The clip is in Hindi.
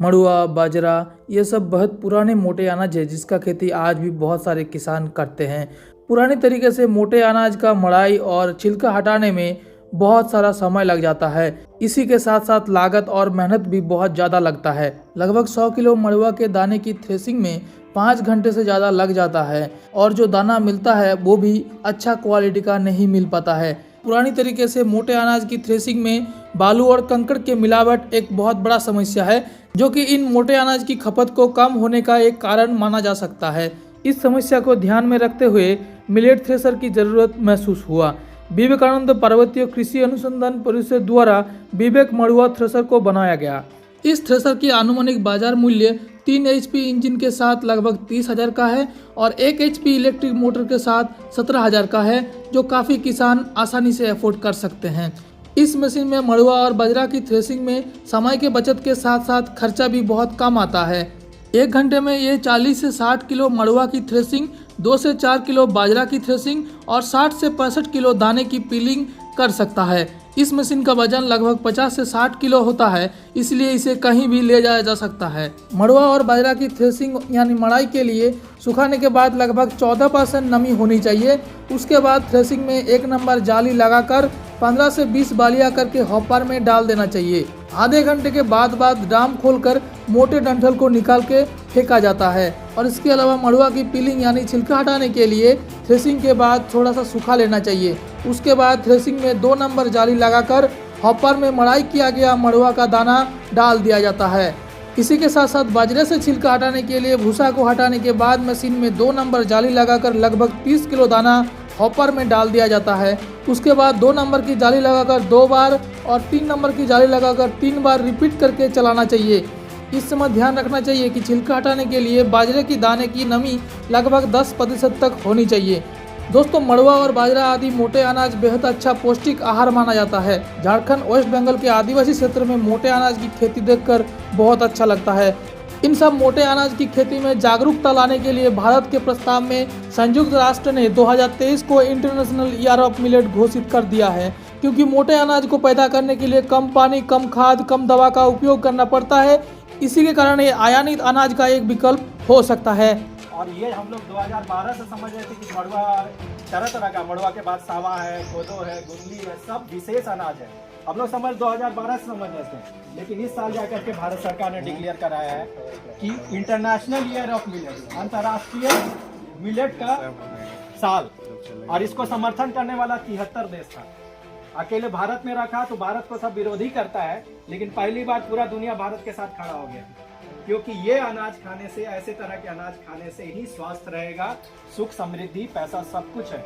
मड़ुआ, बाजरा ये सब बहुत पुराने मोटे अनाज है जिसका खेती आज भी बहुत सारे किसान करते हैं। पुराने तरीके से मोटे अनाज का मड़ाई और छिलका हटाने में बहुत सारा समय लग जाता है। इसी के साथ साथ लागत और मेहनत भी बहुत ज़्यादा लगता है। लगभग 100 किलो मड़ुआ के दाने की थ्रेसिंग में 5 घंटे से ज़्यादा लग जाता है और जो दाना मिलता है वो भी अच्छा क्वालिटी का नहीं मिल पाता है। पुरानी तरीके से मोटे अनाज की थ्रेसिंग में बालू और कंकड़ के मिलावट एक बहुत बड़ा समस्या है, जो कि इन मोटे अनाज की खपत को कम होने का एक कारण माना जा सकता है। इस समस्या को ध्यान में रखते हुए मिलेट थ्रेसर की जरूरत महसूस हुआ। विवेकानंद पर्वतीय कृषि अनुसंधान परिषद द्वारा विवेक मड़ुआ थ्रेसर को बनाया गया। इस थ्रेसर की अनुमानिक बाजार मूल्य 3 HP इंजन के साथ लगभग 30,000 का है और 1 HP इलेक्ट्रिक मोटर के साथ 17,000 का है, जो काफ़ी किसान आसानी से अफोर्ड कर सकते हैं। इस मशीन में मड़ुआ और बाजरा की थ्रेसिंग में समय के बचत के साथ साथ खर्चा भी बहुत कम आता है। 1 घंटे में ये 40 से 60 किलो मड़ुआ की थ्रेसिंग, 2 से 4 किलो बाजरा की थ्रेसिंग और 60 से 65 किलो दाने की पीलिंग कर सकता है। इस मशीन का वजन लगभग 50 से 60 किलो होता है, इसलिए इसे कहीं भी ले जाया जा सकता है। मड़ुआ और बाजरा की थ्रेसिंग यानी मड़ाई के लिए सुखाने के बाद लगभग 14% नमी होनी चाहिए। उसके बाद थ्रेसिंग में 1 नंबर जाली लगाकर 15 से 20 बालियां करके हॉपर में डाल देना चाहिए। आधे घंटे के बाद ड्राम खोलकर मोटे डंठल को निकाल के फेंका जाता है। और इसके अलावा मड़ुआ की पीलिंग यानी छिलका हटाने के लिए थ्रेसिंग के बाद थोड़ा सा सूखा लेना चाहिए। उसके बाद थ्रेसिंग में 2 नंबर जाली लगाकर हॉपर में मड़ाई किया गया मड़ुआ का दाना डाल दिया जाता है। इसी के साथ साथ बाजरे से छिलका हटाने के लिए भूसा को हटाने के बाद मशीन में 2 नंबर जाली लगाकर लगभग 30 किलो दाना हॉपर में डाल दिया जाता है। उसके बाद 2 नंबर की जाली लगाकर 2 बार और 3 नंबर की जाली लगाकर 3 बार रिपीट करके चलाना चाहिए। इस समय ध्यान रखना चाहिए कि छिलका हटाने के लिए बाजरे की दाने की नमी लगभग 10% तक होनी चाहिए। दोस्तों, मड़ुआ और बाजरा आदि मोटे अनाज बेहद अच्छा पौष्टिक आहार माना जाता है। झारखंड, वेस्ट बंगाल के आदिवासी क्षेत्र में मोटे अनाज की खेती देखकर बहुत अच्छा लगता है। इन सब मोटे अनाज की खेती में जागरूकता लाने के लिए भारत के प्रस्ताव में संयुक्त राष्ट्र ने 2023 को इंटरनेशनल ईयर ऑफ मिलेट घोषित कर दिया है, क्योंकि मोटे अनाज को पैदा करने के लिए कम पानी, कम खाद, कम दवा का उपयोग करना पड़ता है। इसी के कारण ये आयानित अनाज का एक विकल्प हो सकता है। और ये हम लोग 2012 से समझ रहे थे कि मड़ुआ तरह तरह का, मड़ुआ के बाद सावा है, कोदो है, गुंदली है, सब विशेष अनाज है। हम लोग समझ 2012 से समझ रहे थे, लेकिन इस साल जाकर के भारत सरकार ने डिक्लेयर कराया है कि इंटरनेशनल ईयर ऑफ मिलेट, अंतर्राष्ट्रीय मिलेट का साल, और इसको समर्थन करने वाला 73 देश था। अकेले भारत में रखा तो भारत को सब विरोधी करता है, लेकिन पहली बार पूरा दुनिया भारत के साथ खड़ा हो गया, क्योंकि ये अनाज खाने से, ऐसे तरह के अनाज खाने से ही स्वास्थ्य रहेगा, सुख, समृद्धि, पैसा सब कुछ है।